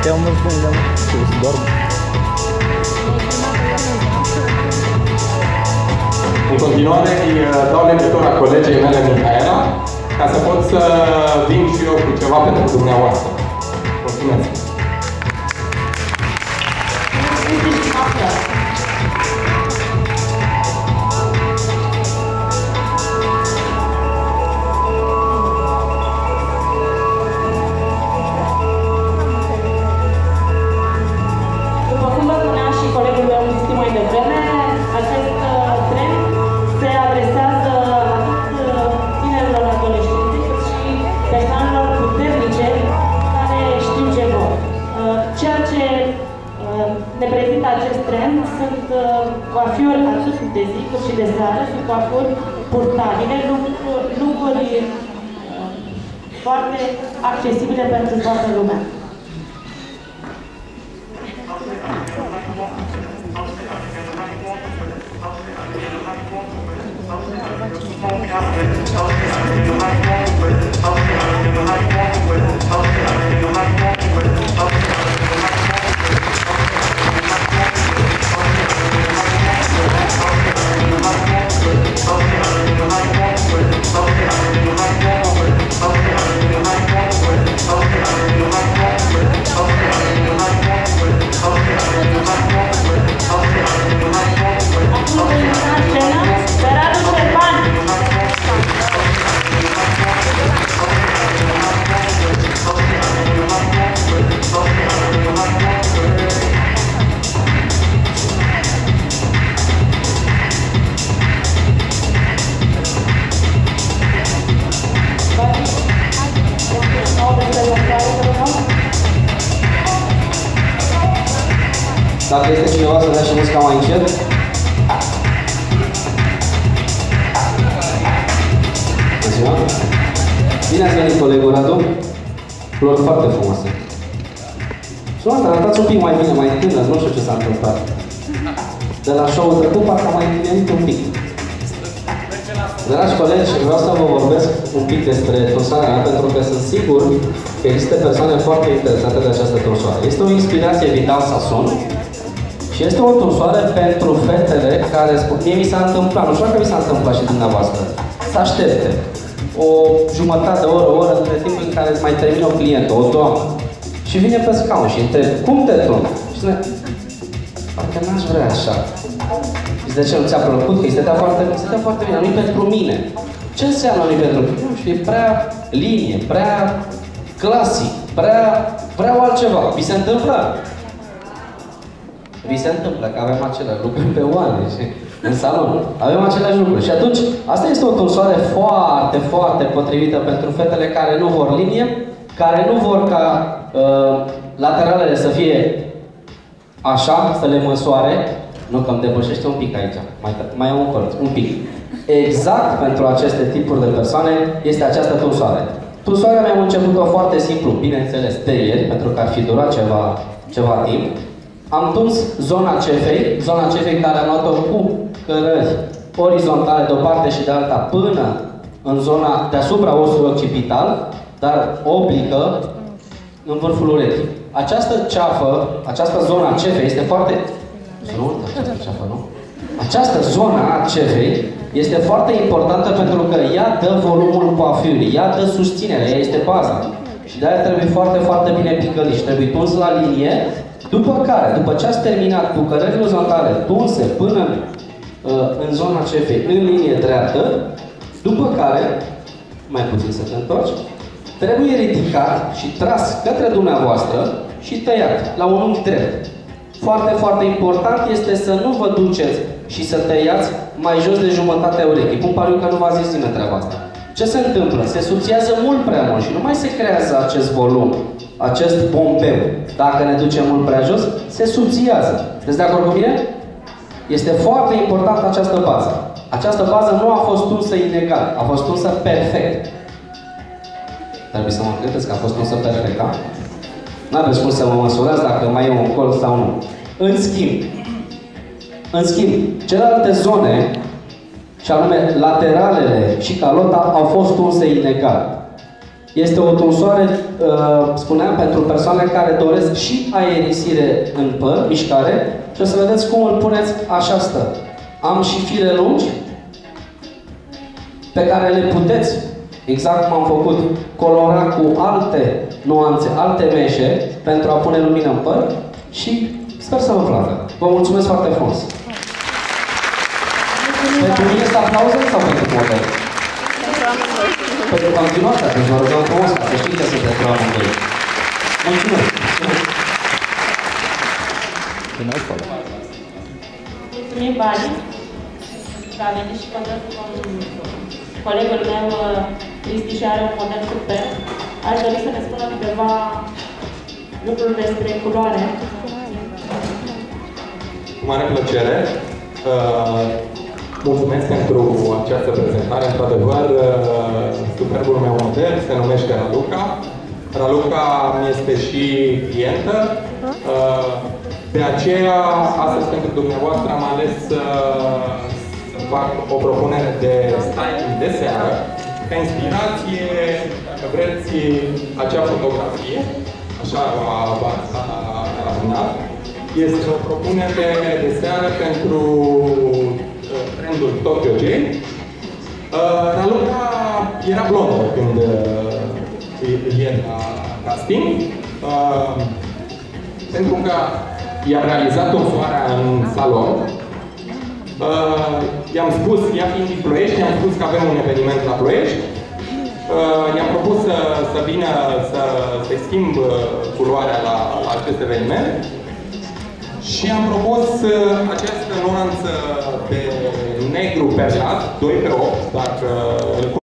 Te-am mult bun, dar trebuie să dorm. În continuare îi dau legătura colegei mele Mihaela, ca să pot să vin și eu cu ceva pentru dumneavoastră. Mulțumesc! După cum vă spunea și colegul meu mai devreme, acest trend se adresează atât tinerilor adolescenți, cât și persoanelor puternice care știu ce vor. Ceea ce ne prezintă acest trend sunt coafiuri atât de zi cât și de seară, sunt coafiuri purtabile, lucruri foarte accesibile pentru toată lumea. Dacă este cineva să dea și muzica mai încet. Bună ziua! Bine ați venit, colegul Radu. Flori foarte frumoase. Și asta, arătați un pic mai bine, mai tânăr, nu știu ce s-a întâmplat. De la show-ul trecut, parcă mai venit un pic. Dragi colegi, vreau să vă vorbesc un pic despre tunsoarea mea, pentru că sunt sigur că există persoane foarte interesate de această tunsoare. Este o inspirație Vidal Sassoon și este o tunsoare pentru fetele care spun, mie mi s-a întâmplat, nu știu dacă mi s-a întâmplat și dumneavoastră, să aștepte o jumătate de oră, o oră, între timp în care îți mai termină o clientă, o doamnă, și vine pe scaun și întreb, cum te tun? Și spune, parcă n-aș vrea așa. Și de ce nu ți-a plăcut? Că îi stătea foarte bine, nu-i pentru mine. Ce înseamnă nu-i pentru mine? Nu știu, e prea linie, prea clasic, vreau altceva. Vi se întâmplă? Vi se întâmplă că avem aceleași lucruri pe oane și în salon. Avem aceleași lucruri. Și atunci, asta este o tunsoare foarte, foarte potrivită pentru fetele care nu vor linie, care nu vor ca lateralele să fie așa, să le măsoare. Nu, că îmi depășește un pic aici. Mai am un colț, un pic. Exact pentru aceste tipuri de persoane este această tunsoare. Tunsoarea mea am început-o foarte simplu, bineînțeles, de ieri, pentru că ar fi durat ceva timp. Am tuns zona cefei care am luat-o cu cărări orizontale de o parte și de alta până în zona deasupra osului occipital, dar oblică în vârful urechii. Această ceafă, această zona a cefei este foarte... Această zonă a cefei este foarte importantă pentru că ea dă volumul coafiurii, ea dă susținere, ea este baza. Și de-aia trebuie foarte, foarte bine picălit și trebuie tuns la linie, după ce ați terminat cu cărările orizontale tunse până în zona cefei, în linie dreaptă, după care, mai puțin să te întorci, trebuie ridicat și tras către dumneavoastră și tăiat la un unghi drept. Foarte, foarte important este să nu vă duceți și să tăiați mai jos de jumătatea urechii. Pun pariu că nu v-a zis nimeni treaba asta. Ce se întâmplă? Se subțiază mult prea mult și nu mai se creează acest volum, acest pompeu. Dacă ne ducem mult prea jos, se subțiază. Sunteți de acord cu mine? Este foarte importantă această bază. Această bază nu a fost tunsă inegal, a fost tunsă perfect. Trebuie să mă credeți că a fost tunsă perfect, da? N-aveți cum să mă măsurați dacă mai e un colț sau nu. În schimb, celelalte zone, și anume lateralele și calota, au fost tunse inegal. Este o tunsoare, spuneam, pentru persoanele care doresc și aerisire în păr, mișcare, și o să vedeți cum îl puneți, așa stă. Am și fire lungi, pe care le puteți, exact cum am făcut, colora cu alte nuanțe, alte meșe, pentru a pune lumină în păr și sper să vă placă. Vă mulțumesc foarte frumos! Pentru mine este aplauze sau pentru model? Pentru continuarea, deci vă rugăm frumos ca să știți că sunt pentru amândoi. Mulțumesc! Mulțumim, Bali, că a venit și colegul meu, Cristi, și are un model super. Aș dori să ne spună câteva lucruri despre culoare. Cu mare plăcere. Mulțumesc pentru această prezentare. Într-adevăr, superbul meu model se numește Raluca. Raluca mi este și clientă. De aceea, astăzi pentru dumneavoastră am ales să fac o propunere de styling de seară. Ca inspirație, dacă vreți, acea fotografie, așa v-ați rafinat. Este o propunere de seară pentru trendul Tokyo Jane. Raluca era blondă când e la casting, pentru că i-am realizat tunsoarea în salon. I-am spus, ea fiind din Ploiești, i-am spus că avem un eveniment la Ploiești. I-am propus să vină să-i schimb culoarea la acest eveniment. Și am propus această nuanță de negru perlat, 2 pe 8, dacă îl